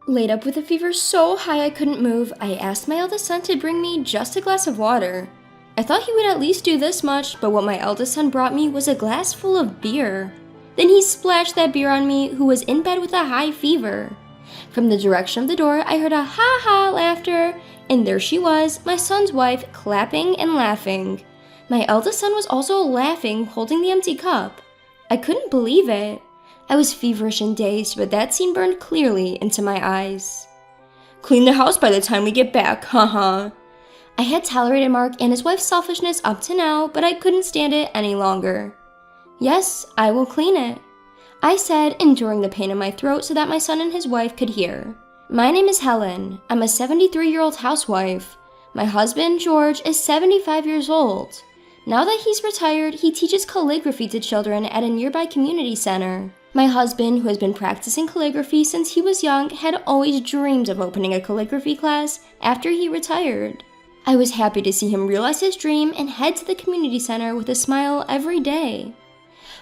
Laid up with a fever so high I couldn't move, I asked my eldest son to bring me just a glass of water. I thought he would at least do this much, but what my eldest son brought me was a glass full of beer. Then he splashed that beer on me, who was in bed with a high fever. From the direction of the door, I heard a ha-ha laughter, and there she was, my son's wife, clapping and laughing. My eldest son was also laughing, holding the empty cup. I couldn't believe it. I was feverish and dazed, but that scene burned clearly into my eyes. "Clean the house by the time we get back, haha." I had tolerated Mark and his wife's selfishness up to now, but I couldn't stand it any longer. "Yes, I will clean it," I said, enduring the pain in my throat so that my son and his wife could hear. "My name is Helen. I'm a 73-year-old housewife. My husband, George, is 75 years old. Now that he's retired, he teaches calligraphy to children at a nearby community center. My husband, who has been practicing calligraphy since he was young, had always dreamed of opening a calligraphy class after he retired. I was happy to see him realize his dream and head to the community center with a smile every day.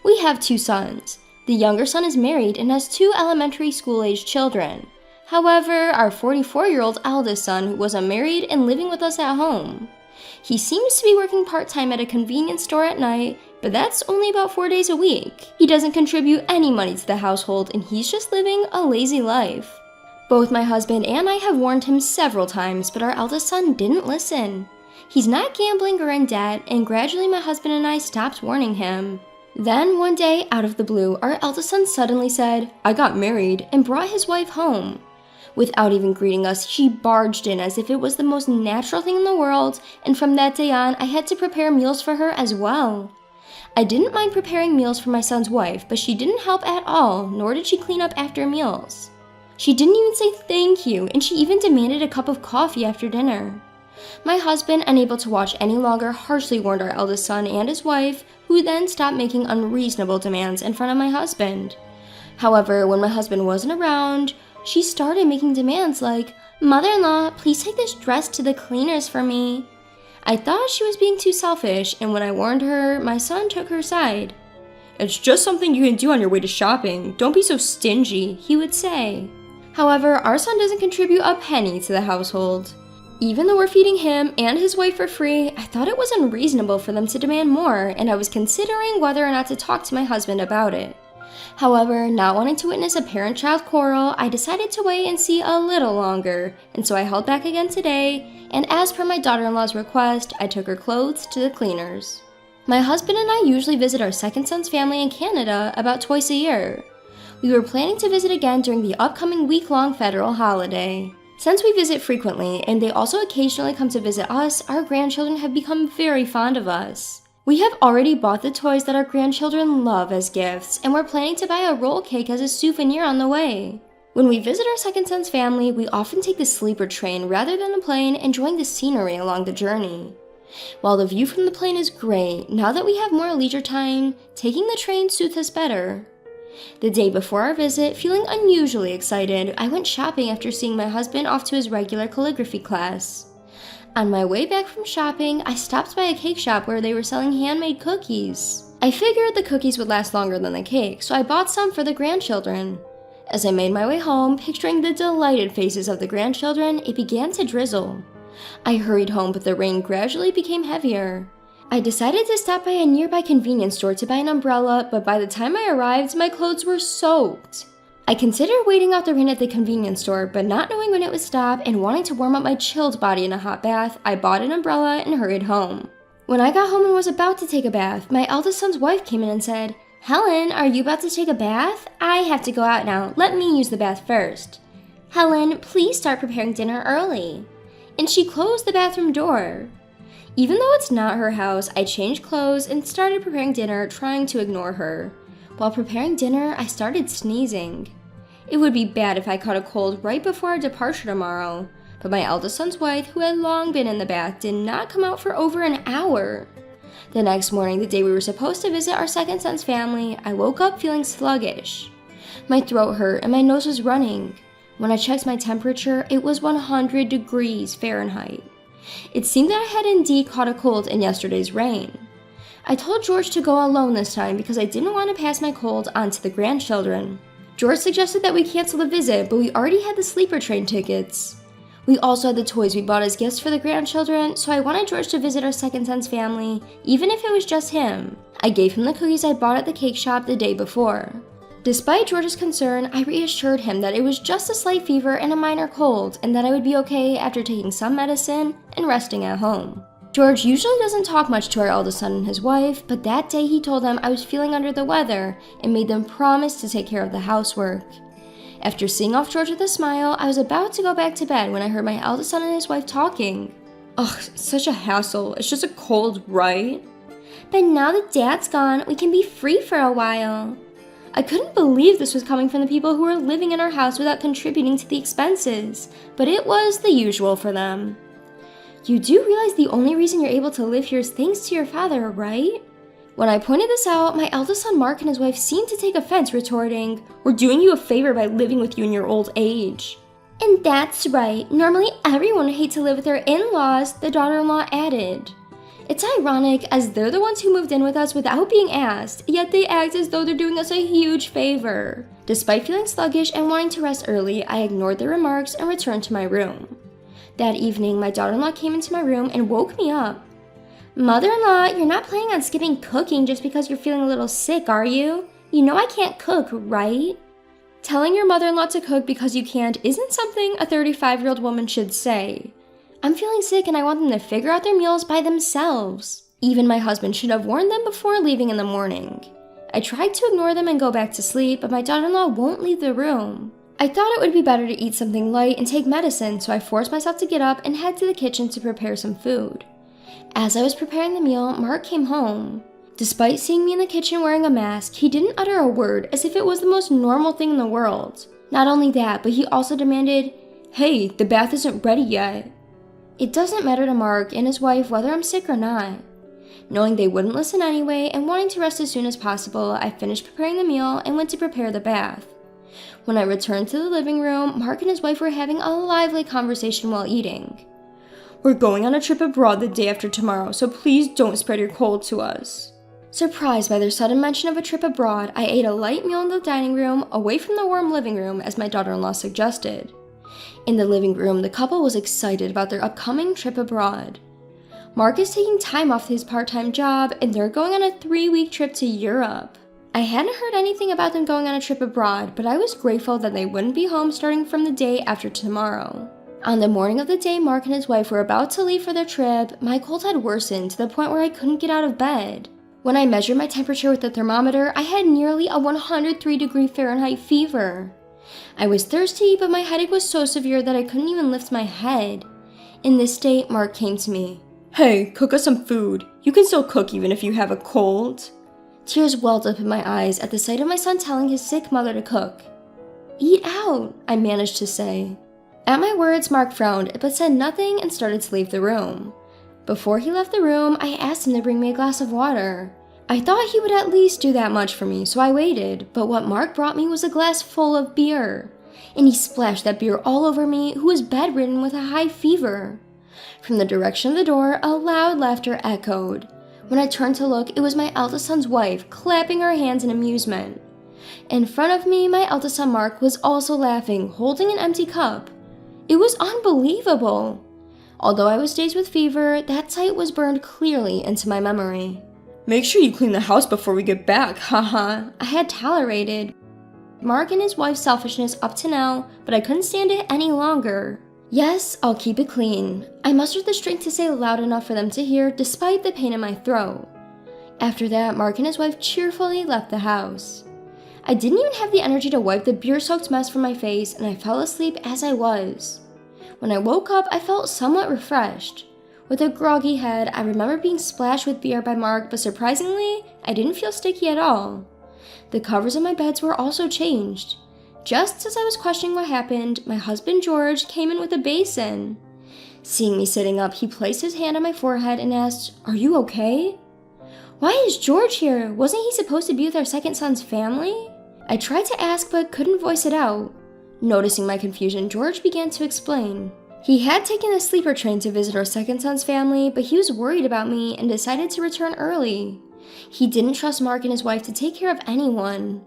We have 2 sons. The younger son is married and has 2 elementary school-aged children. However, our 44-year-old eldest son was unmarried and living with us at home. He seems to be working part-time at a convenience store at night, but that's only about 4 days a week. He doesn't contribute any money to the household and he's just living a lazy life. Both my husband and I have warned him several times, but our eldest son didn't listen. He's not gambling or in debt, and gradually my husband and I stopped warning him. Then one day, out of the blue, our eldest son suddenly said, "I got married," and brought his wife home. Without even greeting us, she barged in as if it was the most natural thing in the world, and from that day on, I had to prepare meals for her as well. I didn't mind preparing meals for my son's wife, but she didn't help at all, nor did she clean up after meals. She didn't even say thank you, and she even demanded a cup of coffee after dinner. My husband, unable to watch any longer, harshly warned our eldest son and his wife, who then stopped making unreasonable demands in front of my husband. However, when my husband wasn't around, she started making demands like, "Mother-in-law, please take this dress to the cleaners for me." I thought she was being too selfish, and when I warned her, my son took her side. "It's just something you can do on your way to shopping. Don't be so stingy," he would say. However, our son doesn't contribute a penny to the household. Even though we're feeding him and his wife for free, I thought it was unreasonable for them to demand more, and I was considering whether or not to talk to my husband about it. However, not wanting to witness a parent-child quarrel, I decided to wait and see a little longer, and so I held back again today, and as per my daughter-in-law's request, I took her clothes to the cleaners. My husband and I usually visit our second son's family in Canada about twice a year. We were planning to visit again during the upcoming week-long federal holiday. Since we visit frequently, and they also occasionally come to visit us, our grandchildren have become very fond of us. We have already bought the toys that our grandchildren love as gifts, and we're planning to buy a roll cake as a souvenir on the way. When we visit our second son's family, we often take the sleeper train rather than a plane, enjoying the scenery along the journey. While the view from the plane is great, now that we have more leisure time, taking the train suits us better. The day before our visit, feeling unusually excited, I went shopping after seeing my husband off to his regular calligraphy class. On my way back from shopping, I stopped by a cake shop where they were selling handmade cookies. I figured the cookies would last longer than the cake, so I bought some for the grandchildren. As I made my way home, picturing the delighted faces of the grandchildren, it began to drizzle. I hurried home, but the rain gradually became heavier. I decided to stop by a nearby convenience store to buy an umbrella, but by the time I arrived, my clothes were soaked. I considered waiting out the rain at the convenience store, but not knowing when it would stop and wanting to warm up my chilled body in a hot bath, I bought an umbrella and hurried home. When I got home and was about to take a bath, my eldest son's wife came in and said, "Helen, are you about to take a bath? I have to go out now. Let me use the bath first." "Helen, please start preparing dinner early." And she closed the bathroom door. Even though it's not her house, I changed clothes and started preparing dinner, trying to ignore her. While preparing dinner, I started sneezing. It would be bad if I caught a cold right before our departure tomorrow, but my eldest son's wife, who had long been in the bath, did not come out for over an hour. The next morning, the day we were supposed to visit our second son's family, I woke up feeling sluggish. My throat hurt and my nose was running. When I checked my temperature, it was 100 degrees Fahrenheit. It seemed that I had indeed caught a cold in yesterday's rain. I told George to go alone this time because I didn't want to pass my cold on to the grandchildren. George suggested that we cancel the visit, but we already had the sleeper train tickets. We also had the toys we bought as gifts for the grandchildren, so I wanted George to visit our second son's family, even if it was just him. I gave him the cookies I'd bought at the cake shop the day before. Despite George's concern, I reassured him that it was just a slight fever and a minor cold, and that I would be okay after taking some medicine and resting at home. George usually doesn't talk much to our eldest son and his wife, but that day he told them I was feeling under the weather and made them promise to take care of the housework. After seeing off George with a smile, I was about to go back to bed when I heard my eldest son and his wife talking. Ugh, such a hassle. It's just a cold, right? But now that Dad's gone, we can be free for a while. I couldn't believe this was coming from the people who were living in our house without contributing to the expenses, but it was the usual for them. You do realize the only reason you're able to live here is thanks to your father, right? When I pointed this out, my eldest son Mark and his wife seemed to take offense, retorting, "We're doing you a favor by living with you in your old age." And that's right, normally everyone would hate to live with their in-laws, the daughter-in-law added. It's ironic, as they're the ones who moved in with us without being asked, yet they act as though they're doing us a huge favor. Despite feeling sluggish and wanting to rest early, I ignored their remarks and returned to my room. That evening, my daughter-in-law came into my room and woke me up. "Mother-in-law, you're not planning on skipping cooking just because you're feeling a little sick, are you? You know I can't cook, right?" Telling your mother-in-law to cook because you can't isn't something a 35-year-old woman should say. I'm feeling sick and I want them to figure out their meals by themselves. Even my husband should have warned them before leaving in the morning. I tried to ignore them and go back to sleep, but my daughter-in-law won't leave the room. I thought it would be better to eat something light and take medicine, so I forced myself to get up and head to the kitchen to prepare some food. As I was preparing the meal, Mark came home. Despite seeing me in the kitchen wearing a mask, he didn't utter a word as if it was the most normal thing in the world. Not only that, but he also demanded, "Hey, the bath isn't ready yet." It doesn't matter to Mark and his wife whether I'm sick or not. Knowing they wouldn't listen anyway and wanting to rest as soon as possible, I finished preparing the meal and went to prepare the bath. When I returned to the living room, Mark and his wife were having a lively conversation while eating. "We're going on a trip abroad the day after tomorrow, so please don't spread your cold to us." Surprised by their sudden mention of a trip abroad, I ate a light meal in the dining room, away from the warm living room as my daughter-in-law suggested. In the living room, the couple was excited about their upcoming trip abroad. Mark is taking time off his part-time job, and they're going on a 3-week trip to Europe. I hadn't heard anything about them going on a trip abroad, but I was grateful that they wouldn't be home starting from the day after tomorrow. On the morning of the day Mark and his wife were about to leave for their trip, my cold had worsened to the point where I couldn't get out of bed. When I measured my temperature with the thermometer, I had nearly a 103-degree Fahrenheit fever. I was thirsty, but my headache was so severe that I couldn't even lift my head. In this state, Mark came to me. "Hey, cook us some food. You can still cook even if you have a cold." Tears welled up in my eyes at the sight of my son telling his sick mother to cook. "Eat out," I managed to say. At my words, Mark frowned, but said nothing and started to leave the room. Before he left the room, I asked him to bring me a glass of water. I thought he would at least do that much for me, so I waited, but what Mark brought me was a glass full of beer. And he splashed that beer all over me, who was bedridden with a high fever. From the direction of the door, a loud laughter echoed. When I turned to look, it was my eldest son's wife, clapping her hands in amusement. In front of me, my eldest son Mark was also laughing, holding an empty cup. It was unbelievable. Although I was dazed with fever, that sight was burned clearly into my memory. "Make sure you clean the house before we get back, haha," I had tolerated Mark and his wife's selfishness up to now, but I couldn't stand it any longer. "Yes, I'll keep it clean." I mustered the strength to say loud enough for them to hear, despite the pain in my throat. After that, Mark and his wife cheerfully left the house. I didn't even have the energy to wipe the beer-soaked mess from my face, and I fell asleep as I was. When I woke up, I felt somewhat refreshed. With a groggy head, I remember being splashed with beer by Mark, but surprisingly, I didn't feel sticky at all. The covers of my beds were also changed. Just as I was questioning what happened, my husband George came in with a basin. Seeing me sitting up, he placed his hand on my forehead and asked, "Are you okay?" "Why is George here? Wasn't he supposed to be with our second son's family?" I tried to ask but couldn't voice it out. Noticing my confusion, George began to explain. He had taken a sleeper train to visit our second son's family, but he was worried about me and decided to return early. He didn't trust Mark and his wife to take care of anyone.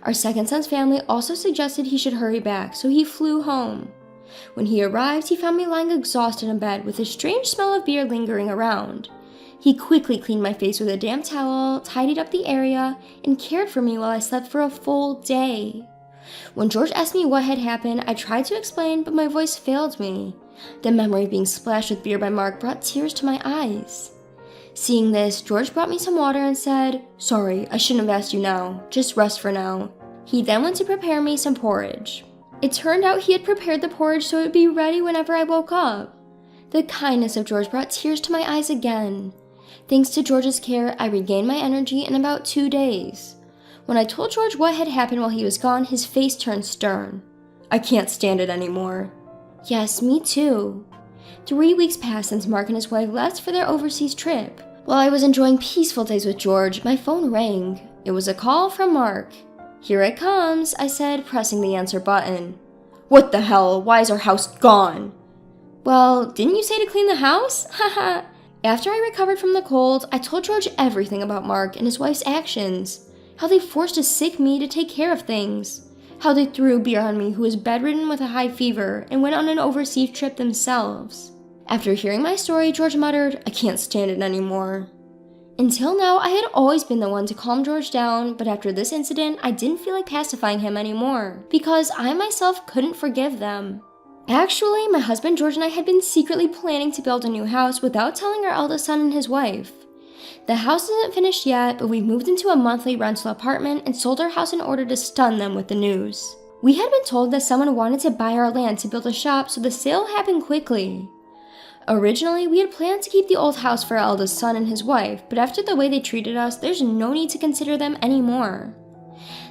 Our second son's family also suggested he should hurry back, so he flew home. When he arrived, he found me lying exhausted in bed with a strange smell of beer lingering around. He quickly cleaned my face with a damp towel, tidied up the area, and cared for me while I slept for a full day. When George asked me what had happened, I tried to explain, but my voice failed me. The memory of being splashed with beer by Mark brought tears to my eyes. Seeing this, George brought me some water and said, "Sorry, I shouldn't have asked you now. Just rest for now." He then went to prepare me some porridge. It turned out he had prepared the porridge so it would be ready whenever I woke up. The kindness of George brought tears to my eyes again. Thanks to George's care, I regained my energy in about 2 days. When I told George what had happened while he was gone, his face turned stern. "I can't stand it anymore." Yes, me too. 3 weeks passed since Mark and his wife left for their overseas trip. While I was enjoying peaceful days with George, my phone rang. It was a call from Mark. "Here it comes," I said, pressing the answer button. "What the hell? Why is our house gone?" "Well, didn't you say to clean the house? Haha." After I recovered from the cold, I told George everything about Mark and his wife's actions. How they forced a sick me to take care of things. How they threw beer on me who was bedridden with a high fever and went on an overseas trip themselves. After hearing my story, George muttered, "I can't stand it anymore." Until now, I had always been the one to calm George down, but after this incident, I didn't feel like pacifying him anymore, because I myself couldn't forgive them. Actually, my husband George and I had been secretly planning to build a new house without telling our eldest son and his wife. The house isn't finished yet, but we moved into a monthly rental apartment and sold our house in order to stun them with the news. We had been told that someone wanted to buy our land to build a shop, so the sale happened quickly. Originally, we had planned to keep the old house for our eldest son and his wife, but after the way they treated us, there's no need to consider them anymore.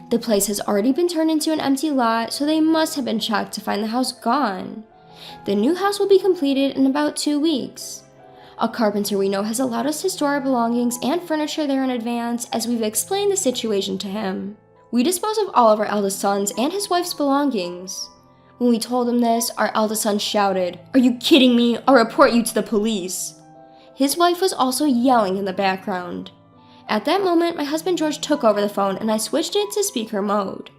The place has already been turned into an empty lot, so they must have been shocked to find the house gone. The new house will be completed in about 2 weeks. A carpenter we know has allowed us to store our belongings and furniture there in advance, as we've explained the situation to him. We disposed of all of our eldest son's and his wife's belongings. When we told him this, our eldest son shouted, "Are you kidding me? I'll report you to the police." His wife was also yelling in the background. At that moment, my husband George took over the phone and I switched it to speaker mode.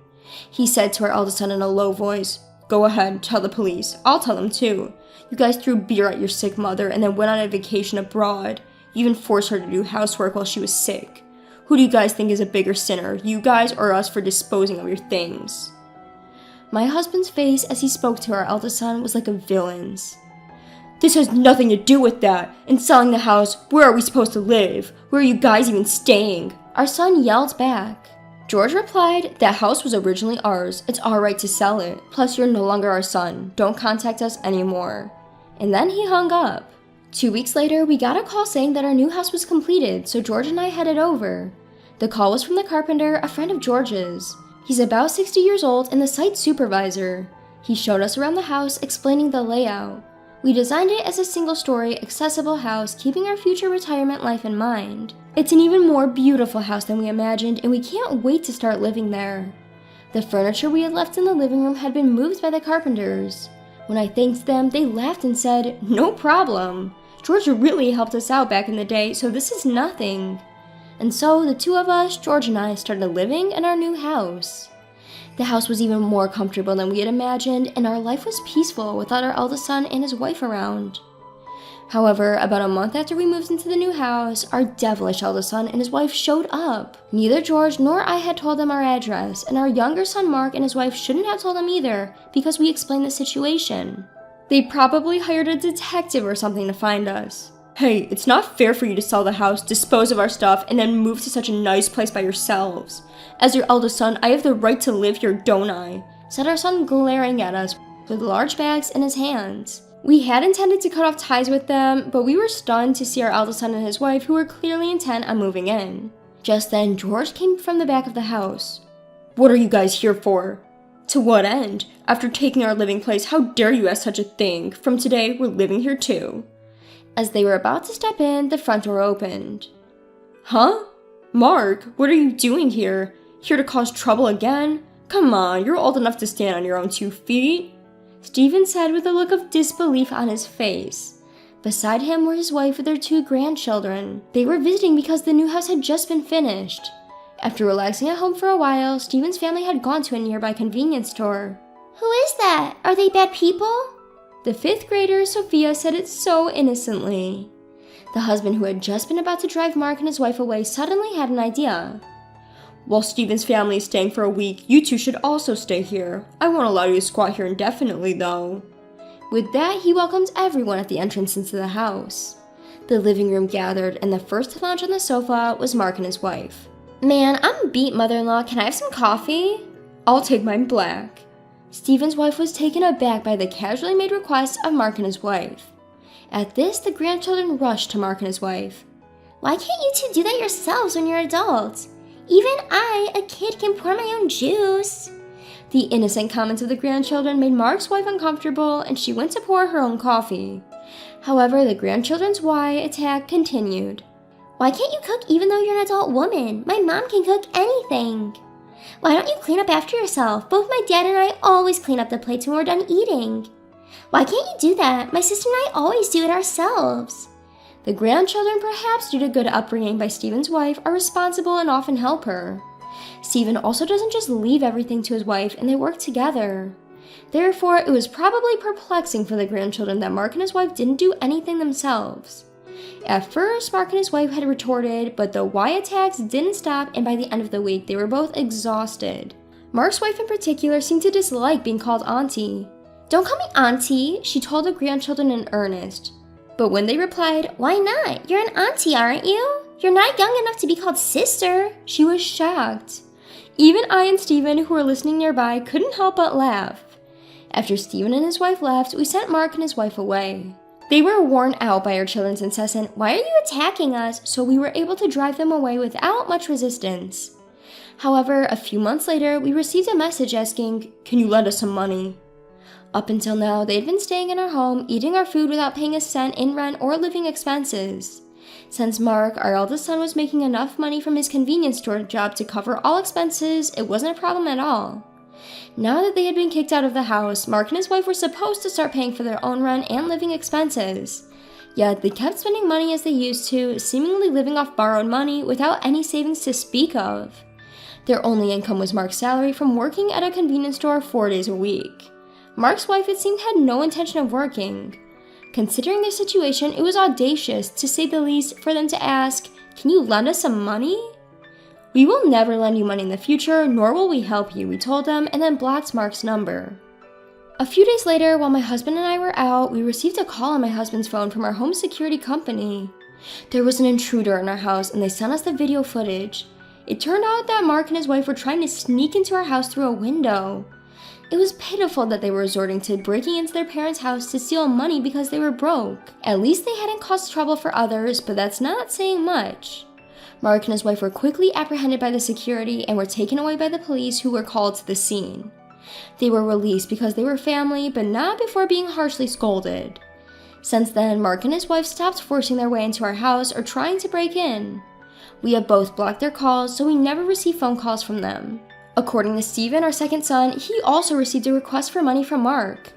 He said to our eldest son in a low voice, "Go ahead, tell the police. I'll tell them too. You guys threw beer at your sick mother and then went on a vacation abroad. You even forced her to do housework while she was sick. Who do you guys think is a bigger sinner, you guys or us for disposing of your things?" My husband's face as he spoke to our eldest son was like a villain's. "This has nothing to do with that. In selling the house, where are we supposed to live? Where are you guys even staying?" Our son yelled back. George replied, "That house was originally ours. It's our right to sell it. Plus, you're no longer our son. Don't contact us anymore." And then he hung up. 2 weeks later, we got a call saying that our new house was completed, so George and I headed over. The call was from the carpenter, a friend of George's. He's about 60 years old and the site supervisor. He showed us around the house, explaining the layout. We designed it as a single-story, accessible house, keeping our future retirement life in mind. It's an even more beautiful house than we imagined, and we can't wait to start living there. The furniture we had left in the living room had been moved by the carpenters. When I thanked them, they laughed and said, "No problem. George really helped us out back in the day, so this is nothing." And so the two of us, George and I, started living in our new house. The house was even more comfortable than we had imagined, and our life was peaceful without our eldest son and his wife around. However, about a month after we moved into the new house, our devilish eldest son and his wife showed up. Neither George nor I had told them our address, and our younger son Mark and his wife shouldn't have told them either, because we explained the situation. They probably hired a detective or something to find us. "Hey, it's not fair for you to sell the house, dispose of our stuff, and then move to such a nice place by yourselves. As your eldest son, I have the right to live here, don't I?" said our son, glaring at us with large bags in his hands. We had intended to cut off ties with them, but we were stunned to see our eldest son and his wife, who were clearly intent on moving in. Just then, George came from the back of the house. "What are you guys here for?" "To what end? After taking our living place, how dare you ask such a thing? From today, we're living here too." As they were about to step in, the front door opened. "Huh? Mark, what are you doing here? Here to cause trouble again? Come on, you're old enough to stand on your own 2 feet. Stephen said with a look of disbelief on his face. Beside him were his wife with their 2 grandchildren. They were visiting because the new house had just been finished. After relaxing at home for a while, Steven's family had gone to a nearby convenience store. Who is that? Are they bad people? The 5th grader, Sophia, said it so innocently. The husband who had just been about to drive Mark and his wife away suddenly had an idea. While Steven's family is staying for a week, you two should also stay here. I won't allow you to squat here indefinitely, though. With that, he welcomed everyone at the entrance into the house. The living room gathered, and the first to lounge on the sofa was Mark and his wife. Man, I'm beat, mother-in-law. Can I have some coffee? I'll take mine black. Steven's wife was taken aback by the casually made request of Mark and his wife. At this, the grandchildren rushed to Mark and his wife. Why can't you two do that yourselves when you're adults? Even I, a kid, can pour my own juice. The innocent comments of the grandchildren made Mark's wife uncomfortable, and she went to pour her own coffee. However, the grandchildren's why attack continued. Why can't you cook even though you're an adult woman? My mom can cook anything. Why don't you clean up after yourself? Both my dad and I always clean up the plates when we're done eating. Why can't you do that? My sister and I always do it ourselves. The grandchildren, perhaps due to good upbringing by Steven's wife, are responsible and often help her. Steven also doesn't just leave everything to his wife, and they work together. Therefore, it was probably perplexing for the grandchildren that Mark and his wife didn't do anything themselves. At first, Mark and his wife had retorted, but the why attacks didn't stop, and by the end of the week, they were both exhausted. Mark's wife in particular seemed to dislike being called auntie. Don't call me auntie, she told the grandchildren in earnest. But when they replied, why not? You're an auntie, aren't you? You're not young enough to be called sister, she was shocked. Even I and Steven, who were listening nearby, couldn't help but laugh. After Steven and his wife left, we sent Mark and his wife away. They were worn out by our children's incessant, why are you attacking us? So we were able to drive them away without much resistance. However, a few months later, we received a message asking, can you lend us some money? Up until now, they had been staying in our home, eating our food without paying a cent in rent or living expenses. Since Mark, our eldest son, was making enough money from his convenience store job to cover all expenses, it wasn't a problem at all. Now that they had been kicked out of the house, Mark and his wife were supposed to start paying for their own rent and living expenses. Yet they kept spending money as they used to, seemingly living off borrowed money without any savings to speak of. Their only income was Mark's salary from working at a convenience store 4 days a week. Mark's wife, it seemed, had no intention of working. Considering their situation, it was audacious, to say the least, for them to ask, can you lend us some money? We will never lend you money in the future, nor will we help you, we told them, and then blocked Mark's number. A few days later, while my husband and I were out, we received a call on my husband's phone from our home security company. There was an intruder in our house, and they sent us the video footage. It turned out that Mark and his wife were trying to sneak into our house through a window. It was pitiful that they were resorting to breaking into their parents' house to steal money because they were broke. At least they hadn't caused trouble for others, but that's not saying much. Mark and his wife were quickly apprehended by the security and were taken away by the police, who were called to the scene. They were released because they were family, but not before being harshly scolded. Since then, Mark and his wife stopped forcing their way into our house or trying to break in. We have both blocked their calls, so we never receive phone calls from them. According to Steven, our second son, he also received a request for money from Mark.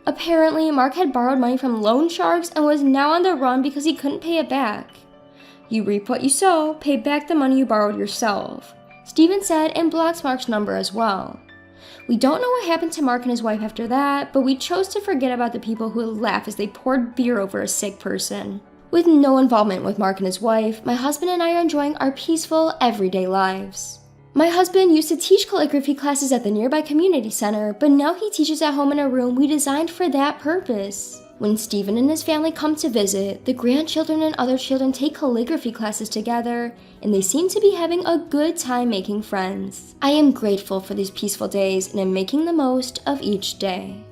Apparently, Mark had borrowed money from loan sharks and was now on the run because he couldn't pay it back. You reap what you sow, pay back the money you borrowed yourself, Steven said, and blocked Mark's number as well. We don't know what happened to Mark and his wife after that, but we chose to forget about the people who would laugh as they poured beer over a sick person. With no involvement with Mark and his wife, my husband and I are enjoying our peaceful, everyday lives. My husband used to teach calligraphy classes at the nearby community center, but now he teaches at home in a room we designed for that purpose. When Steven and his family come to visit, the grandchildren and other children take calligraphy classes together, and they seem to be having a good time making friends. I am grateful for these peaceful days and am making the most of each day.